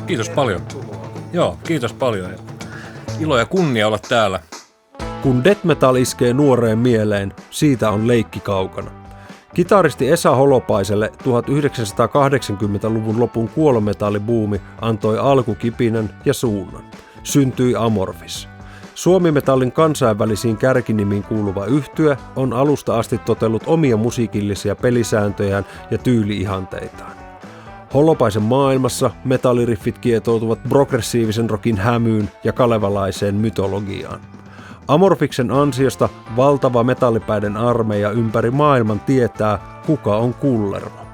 Kiitos paljon. Joo, kiitos paljon. Ilo ja kunnia olla täällä. Kun death metal iskee nuoreen mieleen, siitä on leikki kaukana. Kitaristi Esa Holopaiselle 1980-luvun lopun kuolometallibuumi antoi alkukipinän ja suunnan. Syntyi Amorphis. Suomimetallin kansainvälisiin kärkinimiin kuuluva yhtye on alusta asti totellut omia musiikillisia pelisääntöjään ja tyyliihanteitaan. Holopaisen maailmassa metalliriffit kietoutuvat progressiivisen rockin hämyyn ja kalevalaiseen mytologiaan. Amorfiksen ansiosta valtava metallipäiden armeija ympäri maailman tietää, kuka on Kullervo.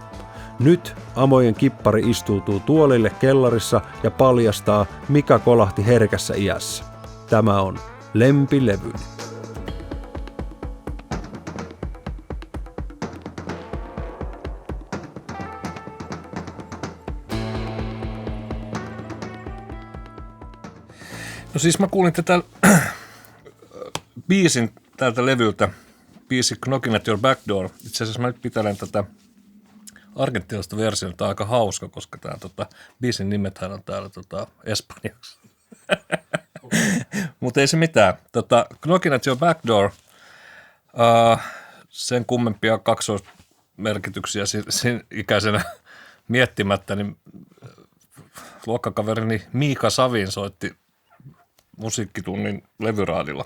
Nyt Amojen kippari istuutuu tuolille kellarissa ja paljastaa, mikä kolahti herkässä iässä. Tämä on lempilevyni. No siis mä kuulin tätä biisin tältä levyltä, biisi Knocking at Your Back Door. Itse asiassa mä nyt pitelen tätä argentinalaista versiota, tämä on aika hauska, koska tämä biisin nimethän on täällä espanjaksi. Mutta ei se mitään. Knocking at Your Back Door, sen kummempia kaksoismerkityksiä sen ikäisenä miettimättä, niin luokkakaverini Miika Savin soitti musiikkitunnin levyraadilla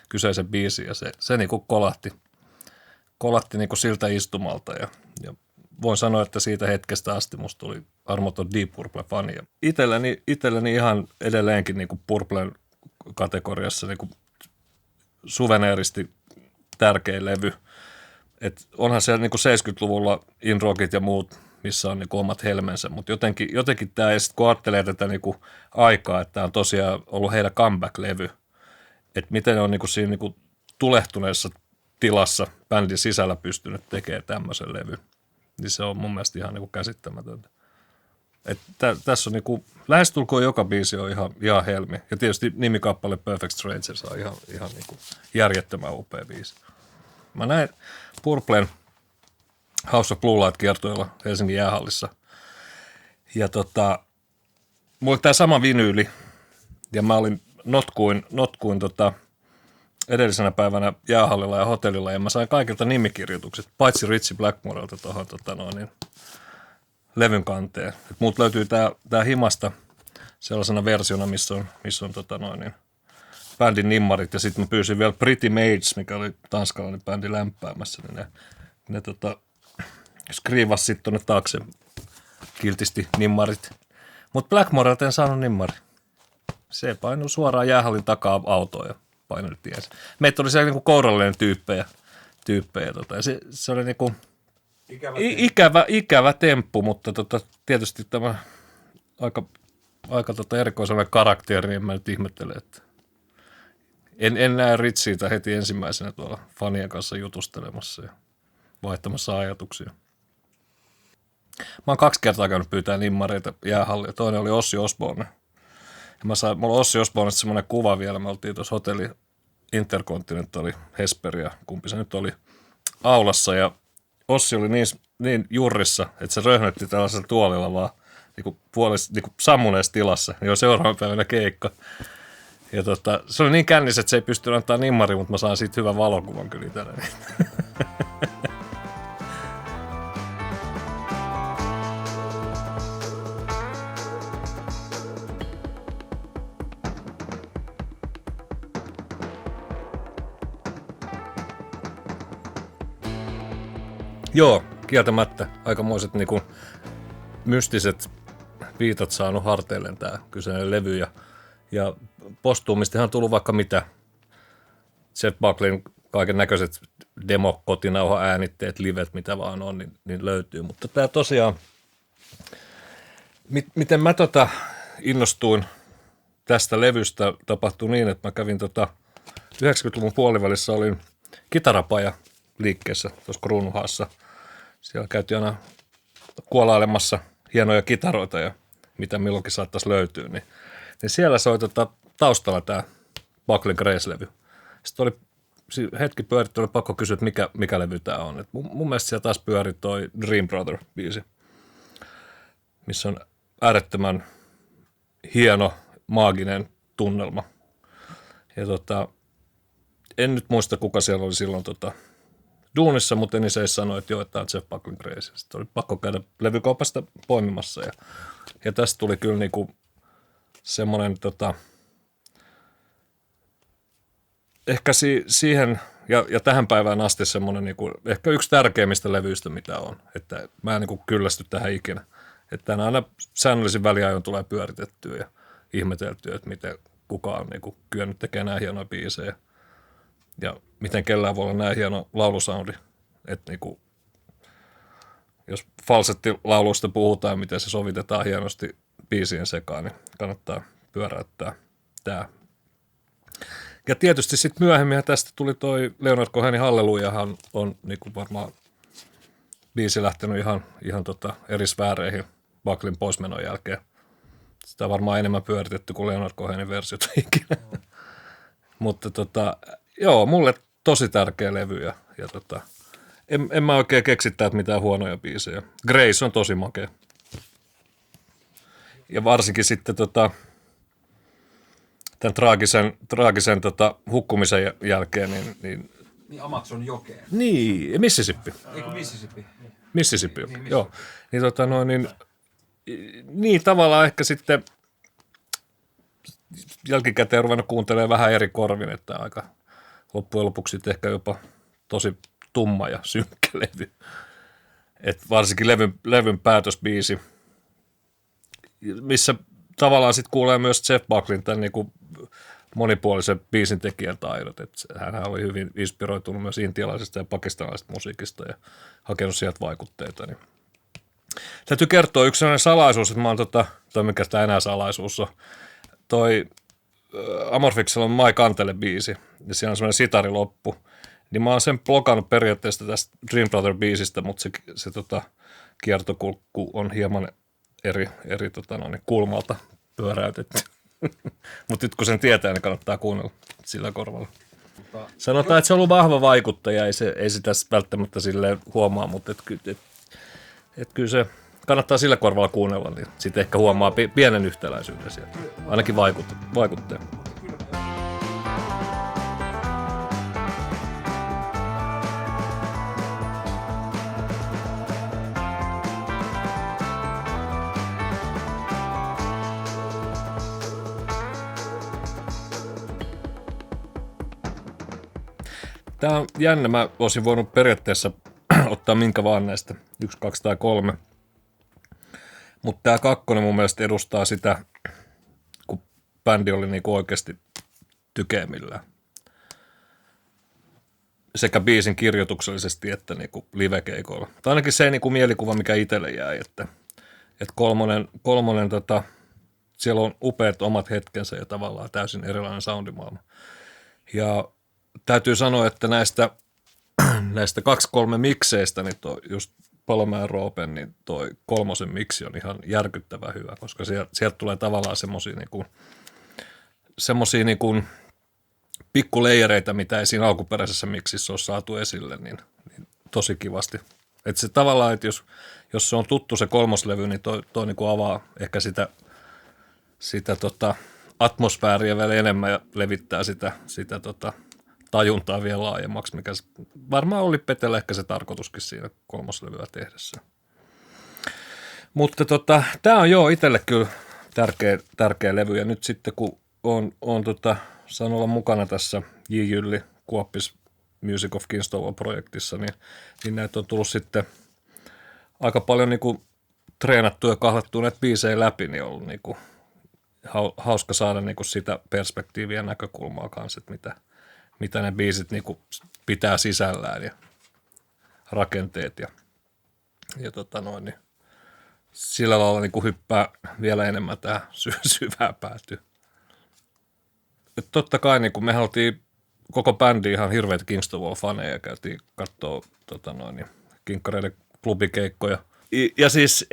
kyseisen biisin ja se niinku kolahti niinku siltä istumalta ja voin sanoa, että siitä hetkestä asti musta tuli armoton Deep Purple-fani. Itselleni ihan edelleenkin niinku Purplen kategoriassa niinku suveneeristi tärkeä levy. Et onhan siellä niinku 70-luvulla In Rockit ja muut, missä on niinku omat helmensä, mutta jotenkin tämä, ja sitten kun ajattelee tätä niinku aikaa, että tämä on tosiaan ollut heidän comeback-levy, että miten ne on niinku siinä niinku tulehtuneessa tilassa bändin sisällä pystynyt tekemään tämmöisen levy, niin se on mun mielestä ihan niinku käsittämätöntä. Tässä on niinku, lähestulkoon joka biisi on ihan helmi, ja tietysti nimikappale Perfect Strangers on ihan niinku järjettömän upea biisi. Mä näin Purplen House of Blue Light-kiertueella Helsingin jäähallissa. Ja mulla oli tää sama vinyyli, ja mä olin notkuin edellisenä päivänä jäähallilla ja hotellilla, ja mä sain kaikilta nimikirjoitukset, paitsi Ritchie Blackmorelta tuohon levyn kanteen. Et muut löytyy tää himasta sellaisena versiona, missä on bändin nimmarit, ja sitten mä pyysin vielä Pretty Maids, mikä oli tanskalainen bändi lämpäämässä, niin ne skriivasi sitten tuonne taakse kiltisti nimmarit. Mutta Blackmorelta en saanut nimmari. Se painui suoraan jäähallin takaa autoon ja painui tiensä. Meitä oli siellä niinku kourallinen tyyppejä ja se oli niinku ikävä temppu, mutta tietysti tämä aika erikoisella karakteri, niin mä nyt ihmettelen, että en näe Ritchieitä heti ensimmäisenä tuolla fanien kanssa jutustelemassa ja vaihtamassa ajatuksia. Mä oon 2 kertaa käynyt pyytää nimmareita jäähallia. Toinen oli Ozzy Osbourne. Ja mulla on Ozzy Osbournesta semmoinen kuva vielä. Me oltiin tuossa hotelli Intercontinental Hesper ja kumpi se nyt oli aulassa. Ja Ozzy oli niin jurrissa, että se röhnötti tällaisella tuolilla vaan niin sammuneessa tilassa. Ja seuraavan päivänä keikka. Ja se oli niin kännis, että se ei pystynyt antaa nimmari, mutta mä saan siitä hyvän valokuvan kyllä itselleni. Joo, kieltämättä aikamoiset niinku mystiset viitat saanut harteilleen tää kyseinen levy ja postuumistihan on tullut vaikka mitä. Jeff Bucklin kaiken näköiset demo-kotinauha äänitteet, livet, mitä vaan on, niin löytyy. Mutta tää tosiaan, miten mä innostuin tästä levystä, tapahtui niin, että mä kävin 90-luvun puolivälissä olin kitarapaja liikkeessä tuossa Kruunuhaassa. Siellä käytiin aina kuolailemassa hienoja kitaroita ja mitä milloinkin saattaisi löytyä. Niin siellä soi taustalla tämä Bucklin Grace-levy. Sitten oli hetki pyöritty, oli pakko kysyä, että mikä levy tämä on. Et mun mielestä siellä taas pyöri toi Dream Brother-biisi, missä on äärettömän hieno, maaginen tunnelma. Ja en nyt muista, kuka siellä oli silloin duunissa, mutta niin se sanoi, että joo, että tämä on Jeff Buckley Crazy. Sitten oli pakko käydä levykaupasta poimimassa. Ja tästä tuli kyllä niinku semmoinen ehkä siihen ja tähän päivään asti semmoinen niinku, ehkä yksi tärkeimmistä levyistä, mitä on. Että mä en niinku kyllästy tähän ikinä. Että tänä aina säännöllisin väliajoin tulee pyöritettyä ja ihmeteltyä, että miten kukaan on niinku kyennyt tekemään näin hienoja biisejä. Ja miten kellään voi olla näin hieno laulusoundi. Että niinku, jos falsettilauluista puhutaan, miten se sovitetaan hienosti biisien sekaan, niin kannattaa pyöräyttää tämä. Ja tietysti sitten myöhemmin tästä tuli toi Leonard Cohenin Hallelujahan on niinku varmaan biisi lähtenyt ihan eri sfääreihin Buckleyn poismenon jälkeen. Sitä on varmaan enemmän pyöritetty kuin Leonard Cohenin versiota ikinä. Mutta joo, mulle tosi tärkeä levy ja en mä oikein keksi täältä mitään huonoja biisejä. Grace on tosi makea. Ja varsinkin sitten tämän traagisen hukkumisen jälkeen, niin Amazon jokeen. Niin, Mississippi. Eikö Mississippi? Mississippi, joo. Niin tavallaan ehkä sitten jälkikäteen ruvennut kuuntelemaan vähän eri korvin, että aika loppujen lopuksi ehkä jopa tosi tumma ja synkkä levy. Et varsinkin levyn päätösbiisi, missä tavallaan sitten kuulee myös Jeff Buckleyn tämän niinku monipuolisen biisin tekijän taidot. Hän oli hyvin inspiroitunut myös intialaisesta ja pakistanilaisesta musiikista ja hakenut sieltä vaikutteita. Niin. Täytyy kertoa yksi sellainen salaisuus, että mä oon tai mikä sitä enää salaisuus on, toi Amorfiksella on Mike Antele biisi ja siinä on semmoinen sitariloppu. Niin mä oon sen blokannut periaatteessa tästä Dream Brother-biisistä, mutta se kiertokulku on hieman eri kulmalta pyöräytetty. Mutta nyt kun sen tietää, niin kannattaa kuunnella sillä korvalla. Sanotaan, että se on ollut vahva vaikuttaja, ei sitä välttämättä silleen huomaa, mutta kyllä se kannattaa sillä korvalla kuunnella, niin sitten ehkä huomaa pienen yhtäläisyyden sieltä, ainakin vaikuttaja. Tämä on jännä. Mä olisin voinut periaatteessa ottaa minkä vaan näistä 1, 2 tai 3. Mutta tämä 2 mun mielestä edustaa sitä, kun bändi oli niinku oikeasti tykemmillään. Sekä biisin kirjoituksellisesti että niinku livekeikoilla. Tai ainakin se niinku mielikuva, mikä itselle jäi, että kolmonen siellä on upeat omat hetkensä ja tavallaan täysin erilainen soundimaailma. Ja täytyy sanoa, että näistä 2-3 mikseistä, niin just Palomäen Roopen, niin toi 3. miksi on ihan järkyttävän hyvä, koska sieltä tulee tavallaan semmosia niinku pikkuleijereitä, mitä ei siinä alkuperäisessä miksissä ole saatu esille, niin tosi kivasti. Että se tavallaan, että jos se on tuttu se 3. levy, niin toi niinku avaa ehkä sitä atmosfääriä vielä enemmän ja levittää sitä tajuntaa vielä laajemmaksi, mikä varmaan oli Petellä ehkä se tarkoituskin siinä 3. levyä tehdessä. Mutta tämä on joo itselle kyllä tärkeä levy, ja nyt sitten kun on saanut olla mukana tässä J. Jylli Kuoppis Music of Kingston-projektissa, niin näitä on tullut sitten aika paljon niinku treenattua ja kahlattua näitä biisejä läpi, niin on ollut niinku hauska saada niinku sitä perspektiiviä ja näkökulmaa kanssa, että mitä ne biisit niinku pitää sisällään ja rakenteet ja niin sillä lailla niinku hyppää vielä enemmän tähän syvään päätyyn. Totta kai niinku me oltiin koko bändi ihan hirveitä Kingston Wall-faneja ja käytiin kattoo kinkkareiden klubikeikkoja. Ja siis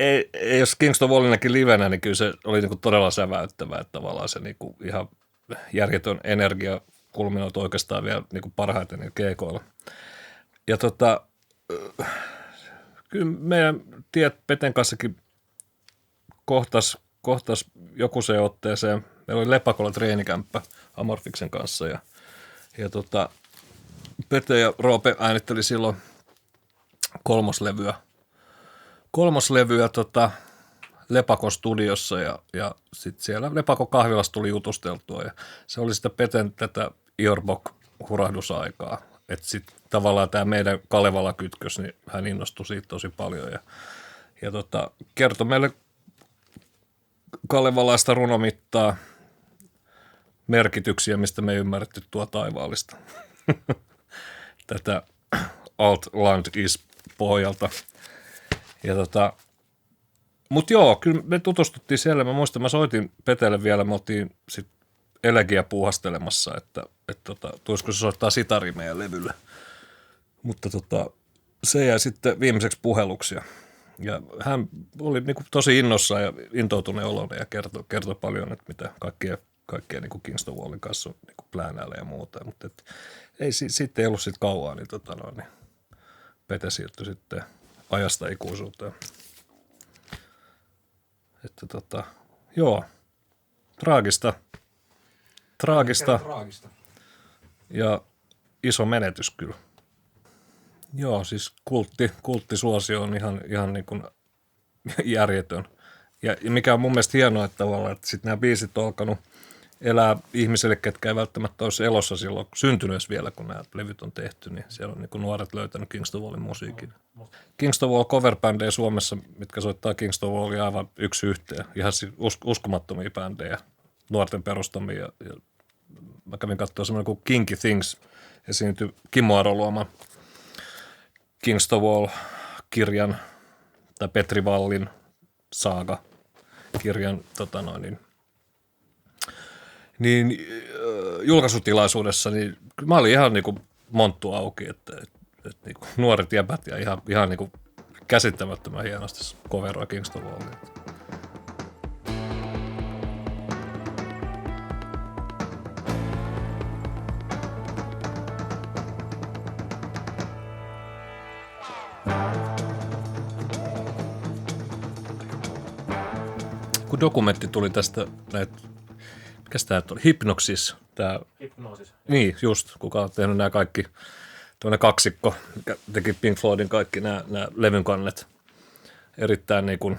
jos Kingston Wallin näki livenä, niin kyllä se oli niinku todella säväyttävää, että tavallaan se niinku ihan järjetön energia kulminoitu oikeastaan vielä niinku parhaiten niillä keikoilla. Ja kyllä meidän tiet Peten kanssakin kohtas kohtas joku se otteeseen. Meillä oli Lepakolla treenikämppä Amorfiksen kanssa ja Pete ja Roope äänitteli silloin kolmoslevyä Lepakon studiossa ja sitten siellä Lepakon kahvilassa tuli jutusteltua ja se oli sitä Peten tätä Earbog-hurahdusaikaa. Että sitten tavallaan tämä meidän Kalevala-kytkös, niin hän innostui siitä tosi paljon ja kertoi meille kalevalaista runomittaa, merkityksiä, mistä me ei ymmärretty tuo taivaallista. Tätä Alt-Land Is-pohjalta. Mutta joo, kyllä me tutustuttiin siellä. Mä muistan, mä soitin Petelle vielä, me oltiin sitten elegiä puuhastelemassa, että tulisiko se soittaa sitari meidän levylle. Mutta se jäi sitten viimeiseksi puheluksi. Ja hän oli niinku tosi innossaan ja intoutuneen oloinen ja kertoi paljon, että mitä kaikkea niinku Kingston Wallin kanssa on niinku pläänäällä ja muuta. Mutta siitä ei ollut sitten kauaa, niin, niin Pete siirtyi sitten ajasta ikuisuuteen. Että joo, traagista ja iso menetys kyllä. Joo, siis kulttisuosio on ihan niin kuin järjetön. Ja mikä on mun mielestä hienoa, että tavallaan, että sitten nämä biisit on alkanut elää ihmisille, ketkä ei välttämättä olisi elossa silloin syntynyt vielä, kun nämä levyt on tehty, niin siellä on niin kuin nuoret löytänyt Kingston Wallin musiikin. Kingston Wall cover-bändejä Suomessa, mitkä soittaa Kingston Wallia aivan yksi yhteen. Ihan uskomattomia bändejä, nuorten perustamia. Ja mä kävin katsoa semmoinen kuin Kinky Things, esiintyi Kimmo Aron luoma Kingston Wall-kirjan, tai Petri Wallin saaga-kirjan julkaisutilaisuudessa, niin mä olin ihan niin kuin monttu auki, että niin kuin nuoret jäbät ja ihan niin kuin käsittämättömän hienosti coveroa Kingston Wallia. Kun dokumentti tuli tästä, mikäs tämä oli? Hypnosis. Hypnosis. Niin, just, kuka on tehnyt nämä kaikki, tuonne kaksikko, mikä teki Pink Floydin kaikki nämä levyn kannet erittäin niin kuin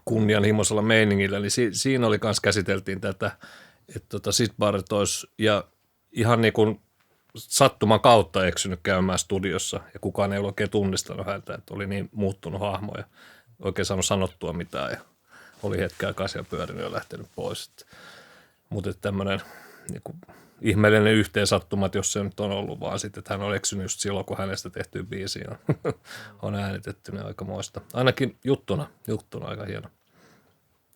kunnianhimoisella meiningillä. Eli siinä oli kanssa käsiteltiin tätä, että Syd Barrett olisi ja ihan niin kuin sattuman kautta eksynyt käymään studiossa ja kukaan ei ollut oikein tunnistanut häntä, että oli niin muuttunut hahmo ja oikein saanut sanottua mitään ja oli hetken aikaa siellä pyörinyt ja lähtenyt pois. Mutta tämmöinen niin ihmeellinen yhteensattuma, että jos se nyt on ollut vaan sitten, että hän on eksynyt just silloin, kun hänestä tehtyä biisiä on äänitetty, niin aika moista. Ainakin juttuna aika hieno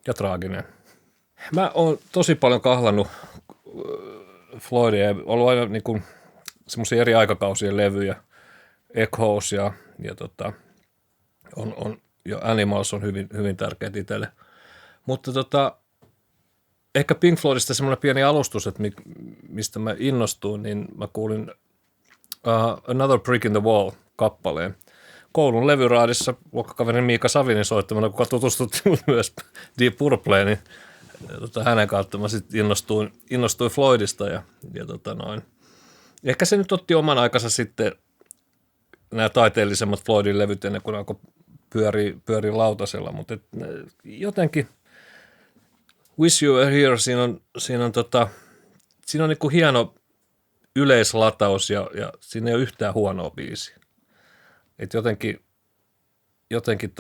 ja traaginen. Mä oon tosi paljon kahlannut Floydia ja ollut aina niin kuin semmoisia eri aikakausien levyjä, Echoes ja Animals on hyvin, hyvin tärkeät itselle. Mutta ehkä Pink Floydista semmoinen pieni alustus, että mistä mä innostuin, niin mä kuulin Another Brick in the Wall -kappaleen koulun levyraadissa luokkakaverin Miika Savinin soittamana, kuka tutustuttiin myös Deep Purpleen, niin hänen kautta mä sitten innostuin Floydista ja ehkä se nyt otti oman aikansa sitten nämä taiteellisemmat Floydin levyt ennen kuin alkoi pyörii lautasella, mutta jotenkin Wish You Were Here, siinä on niinku hieno yleislataus ja siinä ei ole yhtään huonoa biisiä. Et jotenkin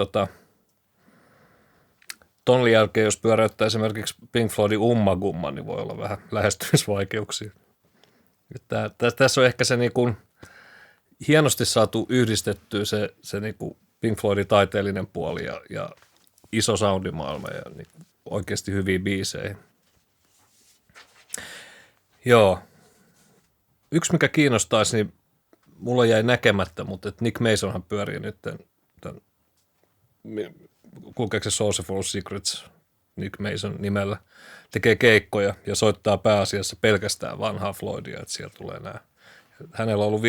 ton jälkeen, jos pyöräyttää esimerkiksi Pink Floydin Umma Gumma, niin voi olla vähän lähestymisvaikeuksia. Tässä on ehkä se niinku hienosti saatu yhdistettyä se niinku Pink Floydin taiteellinen puoli ja iso soundimaailma ja niin oikeasti hyviä biisejä. Joo. Yksi, mikä kiinnostaisi, niin mulla jäi näkemättä, mutta Nick Masonhan pyörii nyt tämän kulkeeko se Soulful Secrets Nick Mason nimellä, tekee keikkoja ja soittaa pääasiassa pelkästään vanhaa Floydia, että siellä tulee nämä. Hänellä on ollut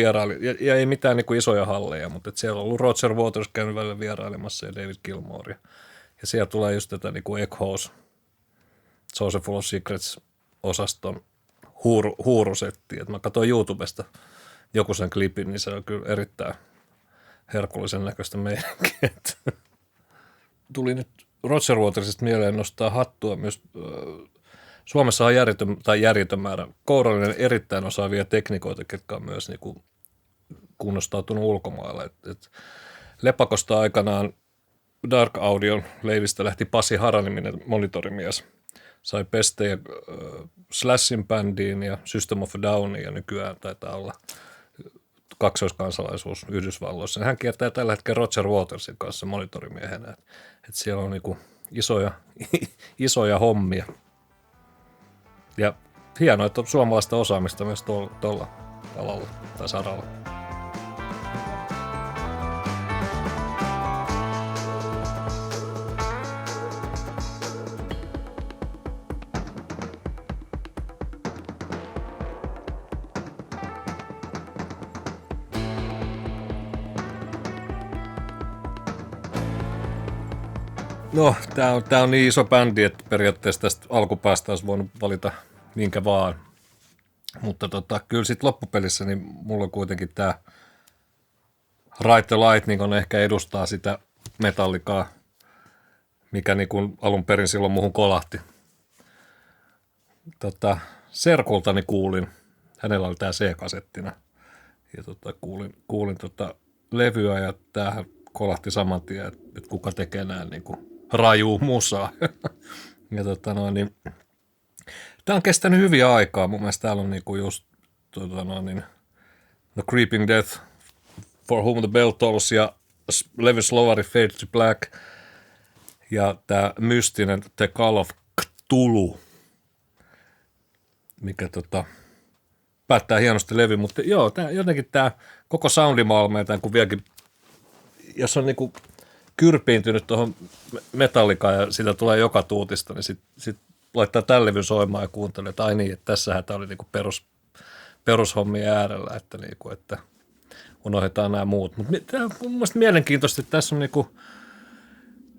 ja ei mitään niin kuin isoja halleja, mutta siellä on ollut Roger Waters käynyt välillä vierailemassa ja David Gilmour Ja siellä tulee just tätä niin kuin Echoes, So Full of Secrets-osaston huurusettiä. Mä katsoin YouTubesta joku sen klipin, niin se on kyllä erittäin herkullisen näköistä meininkiä. Tuli nyt Roger Watersista mieleen nostaa hattua myös. Suomessa on järjetön määrä kourallinen erittäin osaavia teknikoita, ketkä on myös niin kuin kunnostautunut ulkomailla. Lepakosta aikanaan Dark Audion leivistä lähti Pasi Hara-niminen monitorimies. Sai pestejä Slashin bändiin ja System of a Downiin ja nykyään taitaa olla kaksoiskansalaisuus Yhdysvalloissa. Hän kiertää tällä hetkellä Roger Watersin kanssa monitorimiehenä. Et siellä on niinku isoja hommia. Ja hienoa, että on suomalaista osaamista myös tuolla alalla tai saralla. No, tää on niin iso bändi, että periaatteessa tästä alkupäästä olisi voinut valita minkä vaan. Mutta kyllä sitten loppupelissä niin mulla kuitenkin tämä Ride the Lightning ehkä edustaa sitä Metallicaa, mikä niin kuin alun perin silloin muuhun kolahti. Serkultani kuulin, hänellä oli tämä C-kasettina, ja kuulin levyä, ja tämähän kolahti saman tien, että kuka tekee näin niin kuin rajuu musaa. Ja tämä on kestänyt hyviä aikaa. Mun mielestä täällä on niinku just The Creeping Death, For Whom the Bell Tolls ja Levi Slovari Fade to Black ja tämä mystinen The Call of Cthulhu, mikä päättää hienosti levy, mutta joo, jotenkin tämä koko soundimaailma, kun vieläkin, jos on niinku kyrpiintynyt tuohon Metallicaan ja sitä tulee joka tuutista, niin sit laittaa tämän levyn soimaan ja kuuntelee, että ai niin, että tässähän tämä oli niinku perushommien äärellä, että unohdetaan nämä muut. Mutta tämä on mun mielestä mielenkiintoista, että tässä on niinku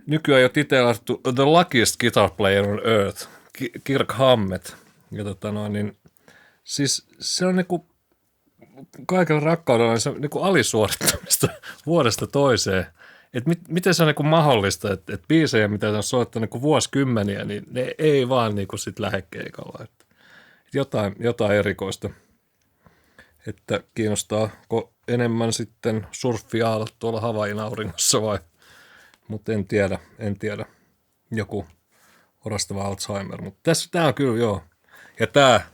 nykyään jo titelattu The Luckiest Guitar Player on Earth, Kirk Hammett. Ja siis se on niinku kaikella rakkaudella niin se on niinku alisuorittamista vuodesta toiseen. Että miten se on niinku mahdollista, että biisejä, mitä se on soittanut niinku vuosikymmeniä, niin ne ei vaan niinku sit lähde keikalla. Että jotain erikoista. Että kiinnostaako enemmän sitten surffiaalat tuolla Havain auringossa vai, mutta en tiedä. Joku orastava Alzheimer, mutta tämä on kyllä joo. Ja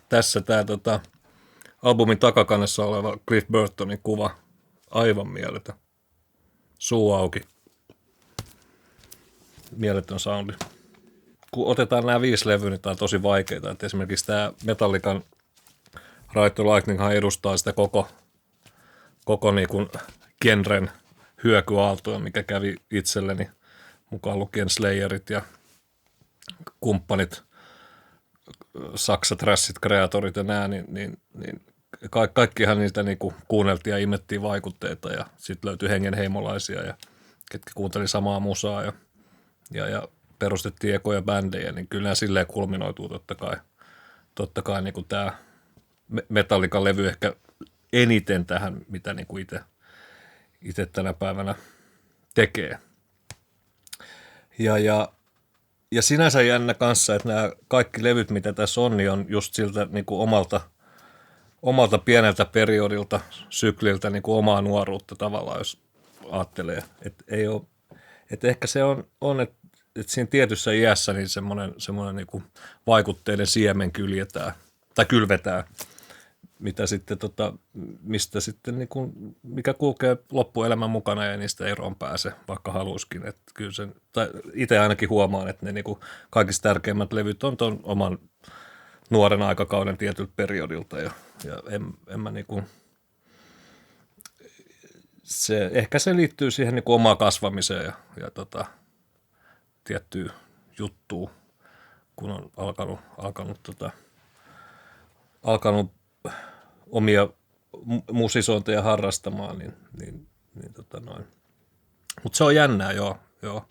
tässä albumin takakannessa oleva Cliff Burtonin kuva, aivan mieletön. Suu auki. Mieletön soundi. Kun otetaan nämä 5 levyä, niin tämä on tosi vaikeaa. Että esimerkiksi tämä Metallican Ride the Lightning edustaa sitä koko niin kuin genren hyökyaaltoa, mikä kävi itselleni mukaan lukien Slayerit ja kumppanit, Saksa, Trashit, Kreatorit ja nämä, niin kaikkihan niitä niinku kuunneltiin ja imettiin vaikutteita ja sitten löytyi hengenheimolaisia ja ketkä kuunteli samaa musaa ja perustettiin ekoja bändejä, niin kyllä nämä silleen kulminoituu totta kai niinku tämä Metallican levy ehkä eniten tähän, mitä niinku itse tänä päivänä tekee. Ja sinänsä jännä kanssa, että nämä kaikki levyt, mitä tässä on, niin on just siltä niinku omalta pieneltä periodilta, sykliltä niin kuin omaa nuoruutta tavallaan, jos ajattelee. Että ehkä se on että siinä tietyssä iässä niin semmoinen niin kuin vaikutteiden siemen kylvetään, mitä sitten, mistä sitten niin kuin, mikä kulkee loppuelämän mukana ja niistä eroon pääse, vaikka halusikin. Että kyllä sen, tai itse ainakin huomaan, että ne niin kuin kaikista tärkeimmät levyt on tuon oman nuoren aikakauden tietyltä periodilta ja en mä niinku, ehkä se liittyy siihen niinku omaan kasvamiseen ja tiettyyn juttuun, kun on alkanut omia musisointeja harrastamaan, niin. Mutta se on jännää, joo.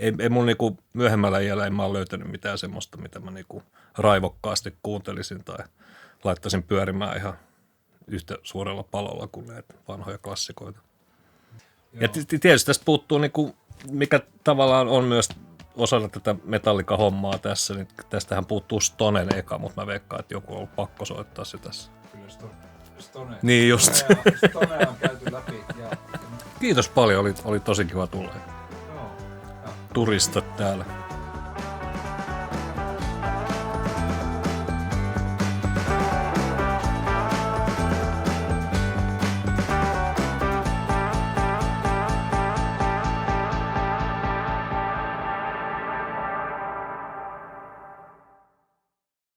ei mun niinku myöhemmällä iällä en mä ole löytänyt mitään semmoista, mitä mä niinku raivokkaasti kuuntelisin tai laittaisin pyörimään ihan yhtä suurella palolla kuin näitä vanhoja klassikoita. Joo. Ja tietysti tästä puuttuu, niinku, mikä tavallaan on myös osana tätä Metallica-hommaa tässä, niin tästähän puuttuu Stonen eka, mutta mä veikkaan, että joku on ollut pakko soittaa se tässä. Kyllä Stone. Niin just. Stone on käyty läpi. Kiitos paljon, oli tosi kiva tulla. Joo. Turistat täällä.